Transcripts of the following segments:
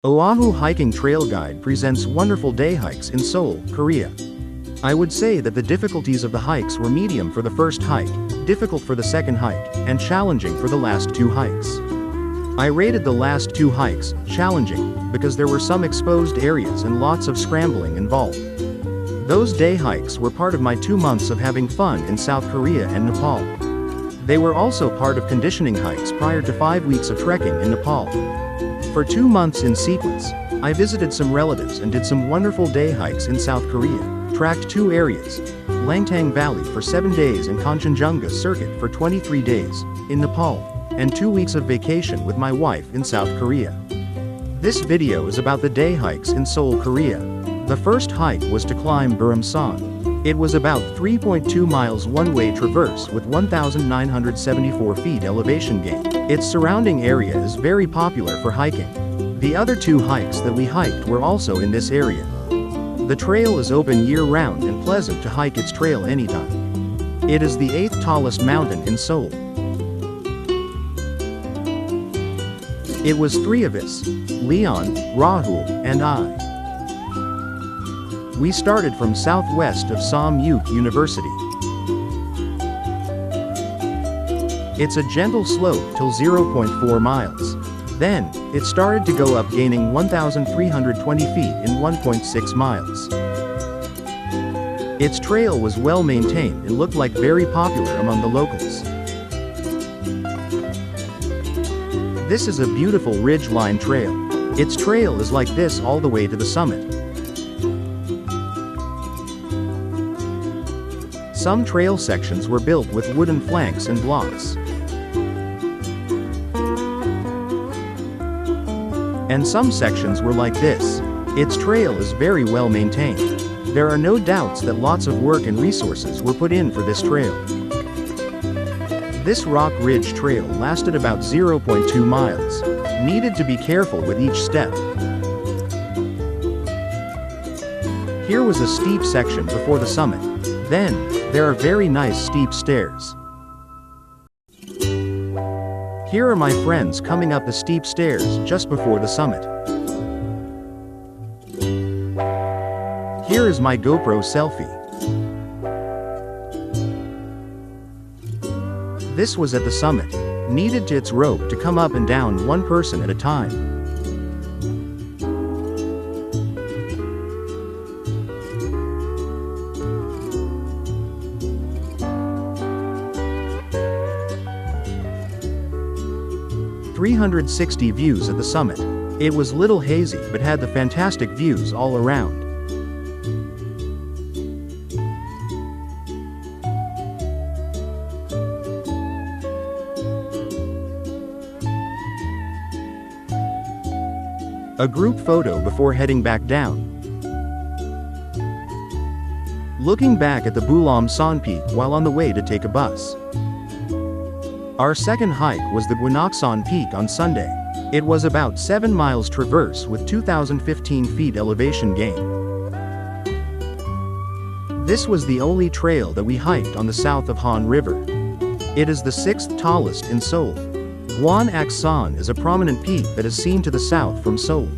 Oahu Hiking Trail Guide presents wonderful day hikes in Seoul, Korea. I would say that the difficulties of the hikes were medium for the first hike, difficult for the second hike, and challenging for the last two hikes. I rated the last two hikes challenging because there were some exposed areas and lots of scrambling involved. Those day hikes were part of my 2 months of having fun in South Korea and Nepal. They were also part of conditioning hikes prior to 5 weeks of trekking in Nepal. For 2 months in sequence, I visited some relatives and did some wonderful day hikes in South Korea, tracked 2 areas, Langtang Valley for 7 days and Kanchenjunga Circuit for 23 days, in Nepal, and 2 weeks of vacation with my wife in South Korea. This video is about the day hikes in Seoul, Korea. The first hike was to climb Buramsan. It was about 3.2 miles one-way traverse with 1,974 feet elevation gain. Its surrounding area is very popular for hiking. The other 2 hikes that we hiked were also in this area. The trail is open year-round and pleasant to hike its trail anytime. It is the 8th tallest mountain in Seoul. It was 3 of us, Leon, Rahul, and I. We started from southwest of Samyuk University. It's a gentle slope till 0.4 miles. Then, it started to go up, gaining 1,320 feet in 1.6 miles. Its trail was well maintained and looked like very popular among the locals. This is a beautiful ridge-line trail. Its trail is like this all the way to the summit. Some trail sections were built with wooden flanks and blocks. And some sections were like this. Its trail is very well maintained. There are no doubts that lots of work and resources were put in for this trail. This rock ridge trail lasted about 0.2 miles. Needed to be careful with each step. Here was a steep section before the summit. Then, there are very nice steep stairs. Here are my friends coming up the steep stairs just before the summit. Here is my GoPro selfie. This was at the summit. Needed to its rope to come up and down one person at a time. .360 views at the summit. It was little hazy but had the fantastic views all around. A group photo before heading back down. Looking back at the Bulamsan Peak while on the way to take a bus. Our second hike was the Gwanaksan Peak on Sunday. It was about 7 miles traverse with 2,015 feet elevation gain. This was the only trail that we hiked on the south of Han River. It is the 6th tallest in Seoul. Gwanaksan is a prominent peak that is seen to the south from Seoul.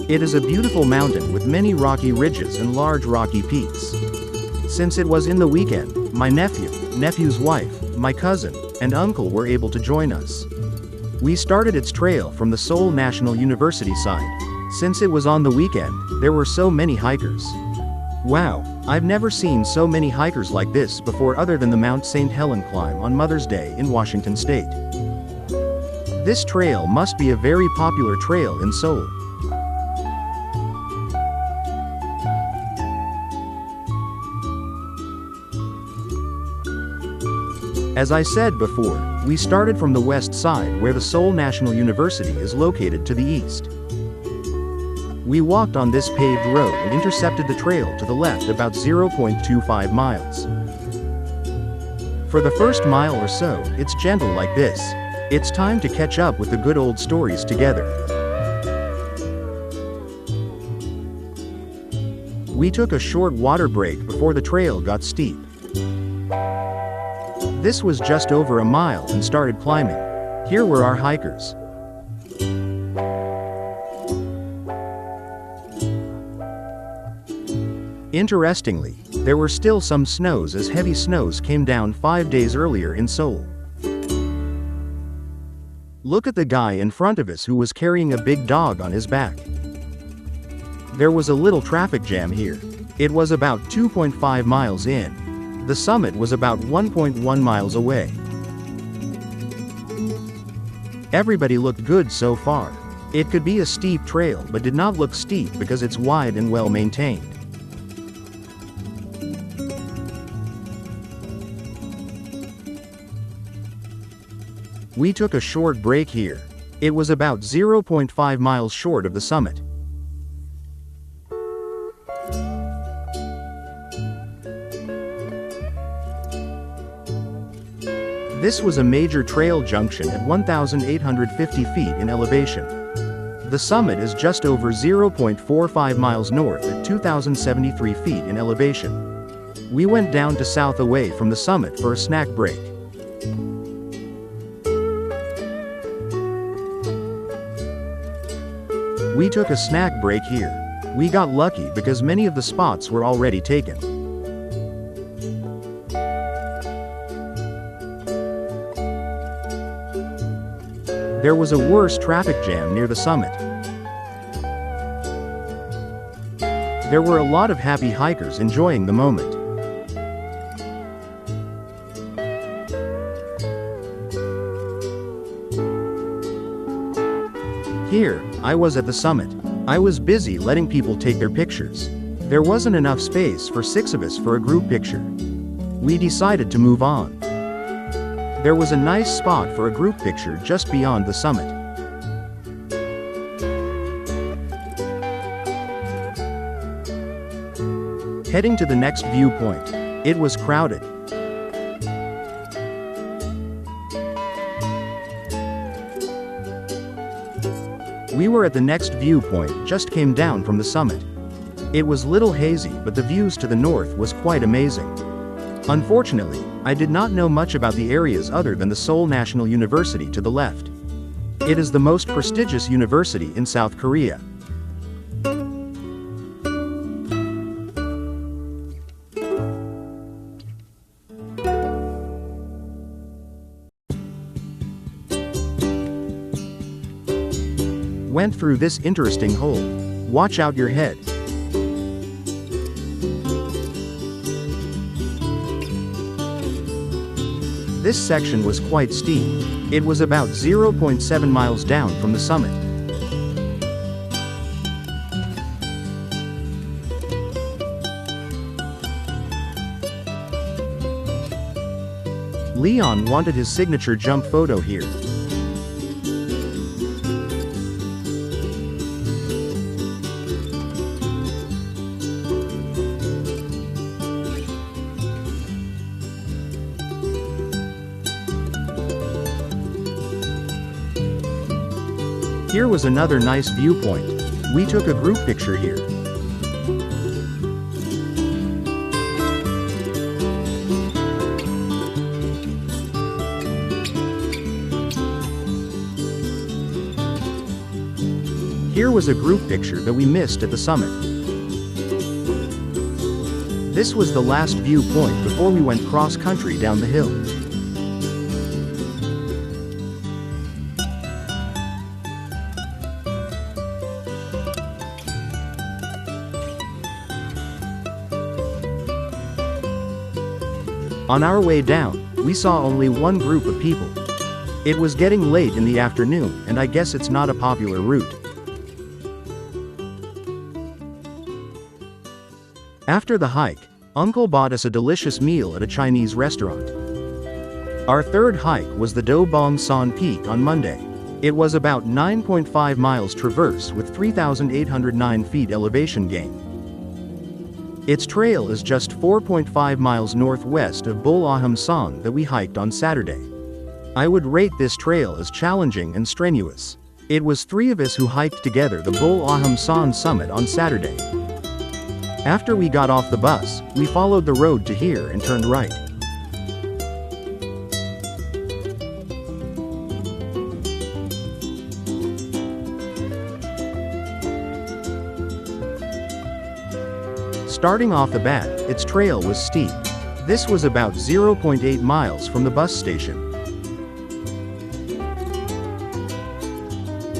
It is a beautiful mountain with many rocky ridges and large rocky peaks. Since it was in the weekend, my nephew, nephew's wife, my cousin, and uncle were able to join us. We started its trail from the Seoul National University side. Since it was on the weekend, there were so many hikers. Wow, I've never seen so many hikers like this before other than the Mount St. Helen climb on Mother's Day in Washington State. This trail must be a very popular trail in Seoul. As I said before, we started from the west side where the Seoul National University is located to the east. We walked on this paved road and intercepted the trail to the left about 0.25 miles. For the first mile or so, it's gentle like this. It's time to catch up with the good old stories together. We took a short water break before the trail got steep. This was just over a mile and started climbing. Here were our hikers. Interestingly, there were still some snows as heavy snows came down 5 days earlier in Seoul. Look at the guy in front of us who was carrying a big dog on his back. There was a little traffic jam here. It was about 2.5 miles in. The summit was about 1.1 miles away. Everybody looked good so far. It could be a steep trail but did not look steep because it's wide and well maintained. We took a short break here. It was about 0.5 miles short of the summit. This was a major trail junction at 1,850 feet in elevation. The summit is just over 0.45 miles north at 2,073 feet in elevation. We went down to south away from the summit for a snack break. We took a snack break here. We got lucky because many of the spots were already taken. There was a worse traffic jam near the summit. There were a lot of happy hikers enjoying the moment. Here, I was at the summit. I was busy letting people take their pictures. There wasn't enough space for 6 of us for a group picture. We decided to move on. There was a nice spot for a group picture just beyond the summit. Heading to the next viewpoint. It was crowded. We were at the next viewpoint, just came down from the summit. It was little hazy, but the views to the north was quite amazing. Unfortunately, I did not know much about the areas other than the Seoul National University to the left. It is the most prestigious university in South Korea. Went through this interesting hole. Watch out your head. This section was quite steep. It was about 0.7 miles down from the summit. Leon wanted his signature jump photo here. Here was another nice viewpoint. We took a group picture here. Here was a group picture that we missed at the summit. This was the last viewpoint before we went cross-country down the hill. On our way down, we saw only one group of people. It was getting late in the afternoon, and I guess it's not a popular route. After the hike, Uncle bought us a delicious meal at a Chinese restaurant. Our third hike was the Dobong San Peak on Monday. It was about 9.5 miles traverse with 3,809 feet elevation gain. Its trail is just 4.5 miles northwest of Bul-aham-san that we hiked on Saturday. I would rate this trail as challenging and strenuous. It was 3 of us who hiked together the Bul-aham-san summit on Saturday. After we got off the bus, we followed the road to here and turned right. Starting off the bat, its trail was steep. This was about 0.8 miles from the bus station.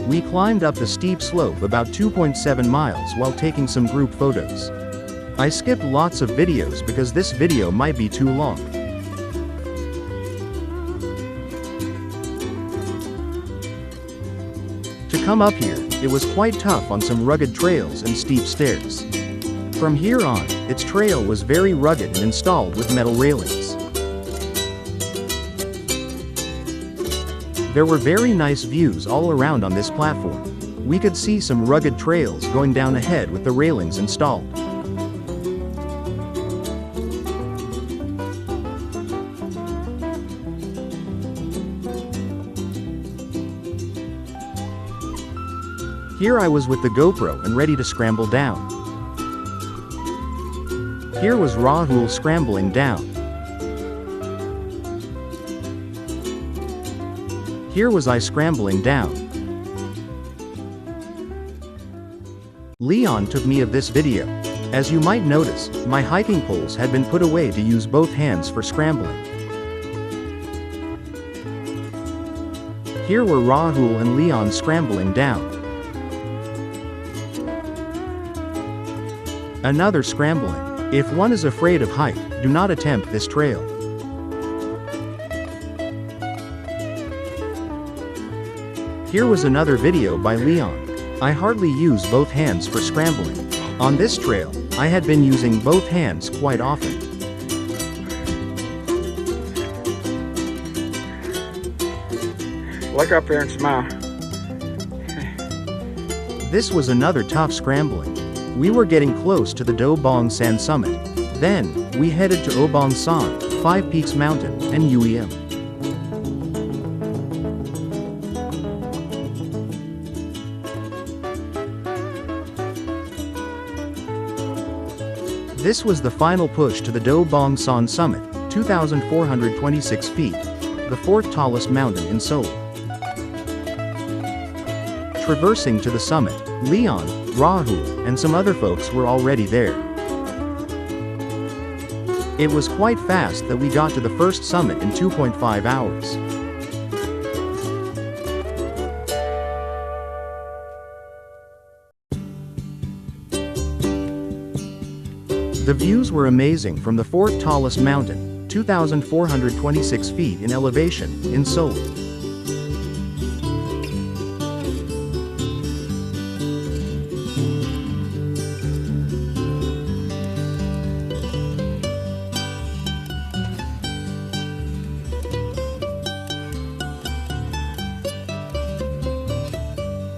We climbed up the steep slope about 2.7 miles while taking some group photos. I skipped lots of videos because this video might be too long. To come up here, it was quite tough on some rugged trails and steep stairs. From here on, its trail was very rugged and installed with metal railings. There were very nice views all around on this platform. We could see some rugged trails going down ahead with the railings installed. Here I was with the GoPro and ready to scramble down. Here was Rahul scrambling down. Here was I scrambling down. Leon took me of this video. As you might notice, my hiking poles had been put away to use both hands for scrambling. Here were Rahul and Leon scrambling down. Another scrambling. If one is afraid of height, do not attempt this trail. Here was another video by Leon. I hardly use both hands for scrambling. On this trail, I had been using both hands quite often. Look up there and smile. This was another tough scrambling. We were getting close to the Do Bong San summit. Then, we headed to Obong San, Five Peaks Mountain, and Uem. This was the final push to the Do Bong San summit, 2,426 feet, the fourth tallest mountain in Seoul. Traversing to the summit, Leon, Rahul, and some other folks were already there. It was quite fast that we got to the first summit in 2.5 hours. The views were amazing from the fourth tallest mountain, 2,426 feet in elevation, in Seoul.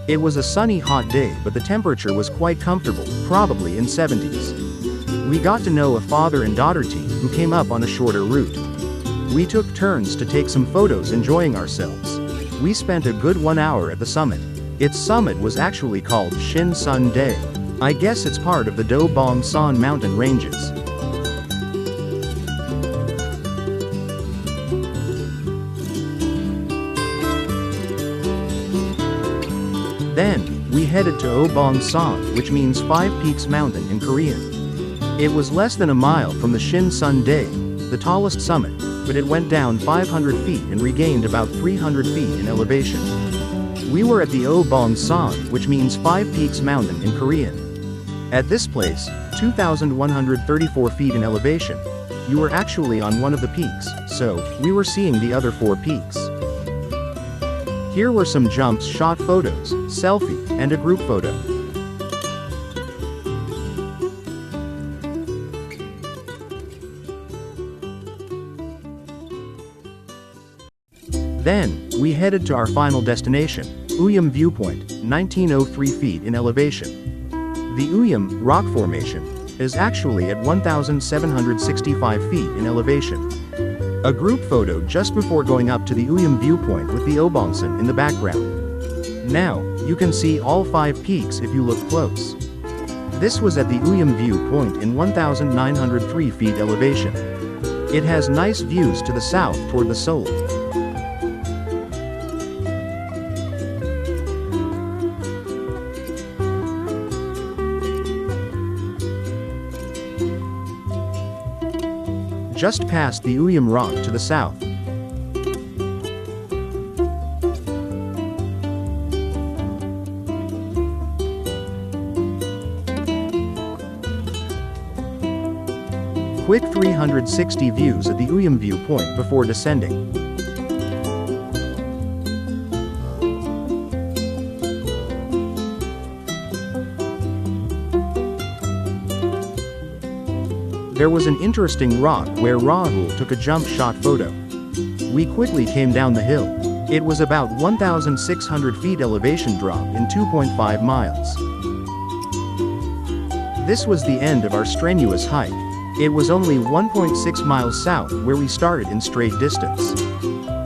It was a sunny hot day, but the temperature was quite comfortable, probably in 70s. We got to know a father and daughter team who came up on a shorter route. We took turns to take some photos enjoying ourselves. We spent a good 1 hour at the summit. Its summit was actually called Shin Sun Dae. I guess it's part of the Do Bong San mountain ranges. Then, we headed to Obong San, which means Five Peaks Mountain in Korean. It was less than a mile from the Shin Sun Dae, the tallest summit, but it went down 500 feet and regained about 300 feet in elevation. We were at the Obong San, which means Five Peaks Mountain in Korean. At this place, 2,134 feet in elevation, you were actually on one of the peaks, so we were seeing the other 4 peaks. Here were some jumps, shot photos, selfie, and a group photo. Then, we headed to our final destination, Uem Viewpoint, 1903 feet in elevation. The Uem rock formation is actually at 1,765 feet in elevation. A group photo just before going up to the Uem viewpoint with the Obongsan in the background. Now, you can see all 5 peaks if you look close. This was at the Uem viewpoint in 1,903 feet elevation. It has nice views to the south toward the Seoul. just past the Uyam Rock to the south. Quick 360 views at the Uyam viewpoint before descending. There was an interesting rock where Rahul took a jump shot photo. We quickly came down the hill. It was about 1,600 feet elevation drop in 2.5 miles. This was the end of our strenuous hike. It was only 1.6 miles south where we started in straight distance.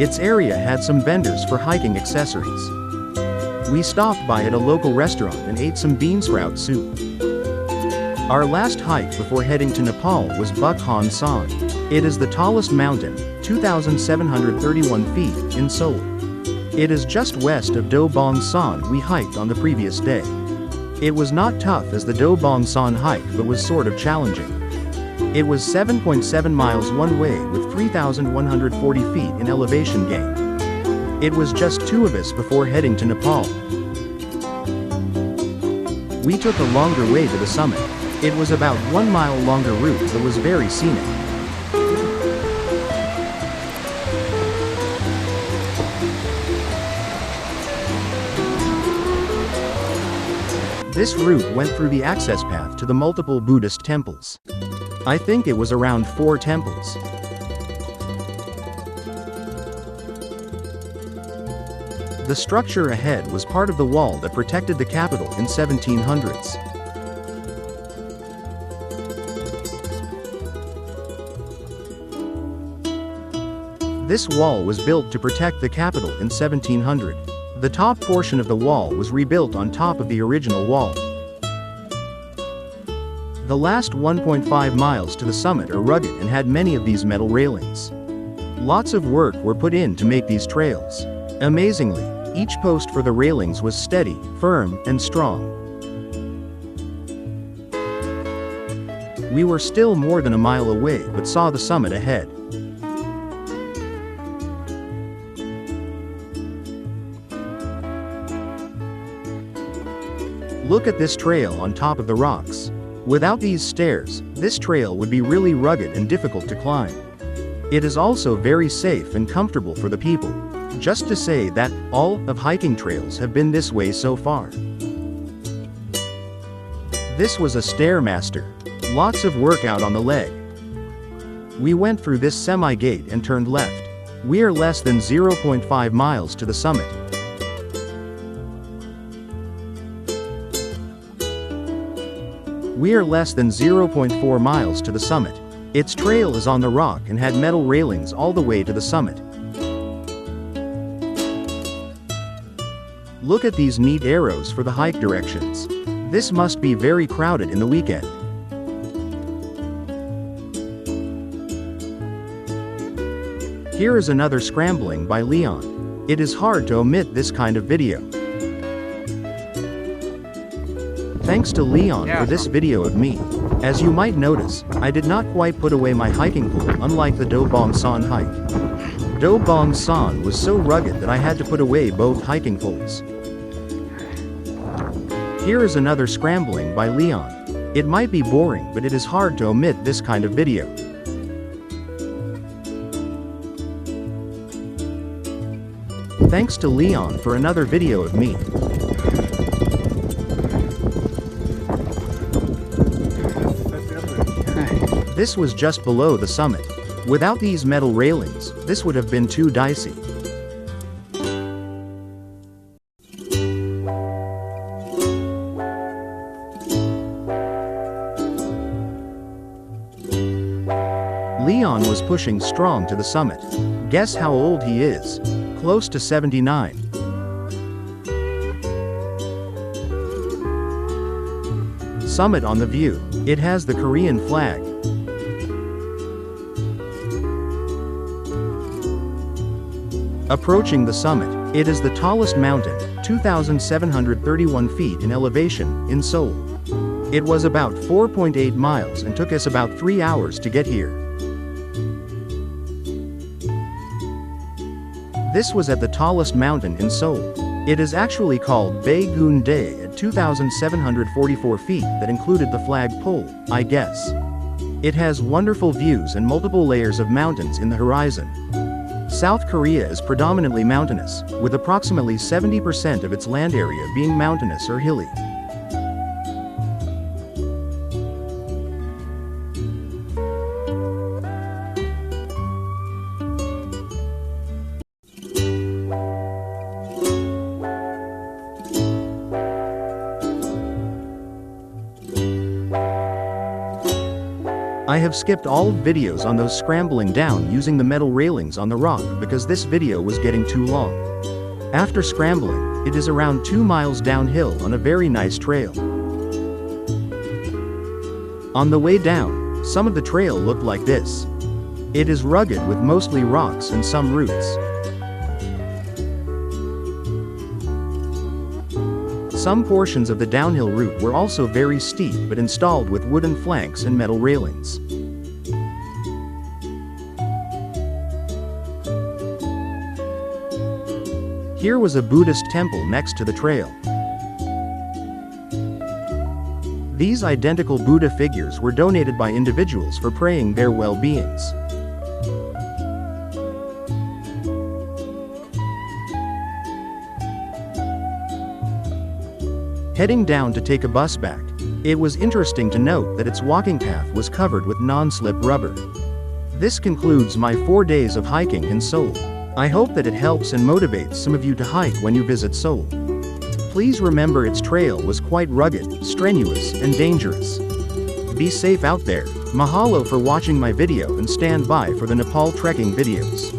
Its area had some vendors for hiking accessories. We stopped by at a local restaurant and ate some bean sprout soup. Our last hike before heading to Nepal was Bukhan San. It is the tallest mountain, 2,731 feet, in Seoul. It is just west of Do Bong San we hiked on the previous day. It was not tough as the Do Bong San hike but was sort of challenging. It was 7.7 miles one way with 3,140 feet in elevation gain. It was just two of us before heading to Nepal. We took a longer way to the summit. It was about 1 mile longer route but was very scenic. This route went through the access path to the multiple Buddhist temples. I think it was around 4 temples. The structure ahead was part of the wall that protected the capital in 1700s. This wall was built to protect the capital in 1700. The top portion of the wall was rebuilt on top of the original wall. The last 1.5 miles to the summit are rugged and had many of these metal railings. Lots of work were put in to make these trails. Amazingly, each post for the railings was steady, firm, and strong. We were still more than a mile away but saw the summit ahead. Look at this trail on top of the rocks. Without these stairs, this trail would be really rugged and difficult to climb. It is also very safe and comfortable for the people. Just to say that, all of hiking trails have been this way so far. This was a stairmaster. Lots of workout on the leg. We went through this semi-gate and turned left. We are less than 0.5 miles to the summit. We are less than 0.4 miles to the summit. Its trail is on the rock and had metal railings all the way to the summit. Look at these neat arrows for the hike directions. This must be very crowded in the weekend. Here is another scrambling by Leon. It is hard to omit this kind of video. Thanks to Leon for this video of me. As you might notice, I did not quite put away my hiking pole unlike the Do Bong San hike. Do Bong San was so rugged that I had to put away both hiking poles. Here is another scrambling by Leon. It might be boring but it is hard to omit this kind of video. Thanks to Leon for another video of me. This was just below the summit. Without these metal railings, this would have been too dicey. Leon was pushing strong to the summit. Guess how old he is? Close to 79. Summit on the view. It has the Korean flag. Approaching the summit, it is the tallest mountain, 2,731 feet in elevation, in Seoul. It was about 4.8 miles and took us about 3 hours to get here. This was at the tallest mountain in Seoul. It is actually called Baegun Dae at 2,744 feet that included the flag pole, I guess. It has wonderful views and multiple layers of mountains in the horizon. South Korea is predominantly mountainous, with approximately 70% of its land area being mountainous or hilly. I have skipped all videos on those scrambling down using the metal railings on the rock because this video was getting too long. After scrambling, it is around 2 miles downhill on a very nice trail. On the way down, some of the trail looked like this. It is rugged with mostly rocks and some roots. Some portions of the downhill route were also very steep but installed with wooden flanks and metal railings. Here was a Buddhist temple next to the trail. These identical Buddha figures were donated by individuals for praying their well-beings. Heading down to take a bus back, it was interesting to note that its walking path was covered with non-slip rubber. This concludes my 4 days of hiking in Seoul. I hope that it helps and motivates some of you to hike when you visit Seoul. Please remember its trail was quite rugged, strenuous, and dangerous. Be safe out there. Mahalo for watching my video and stand by for the Nepal trekking videos.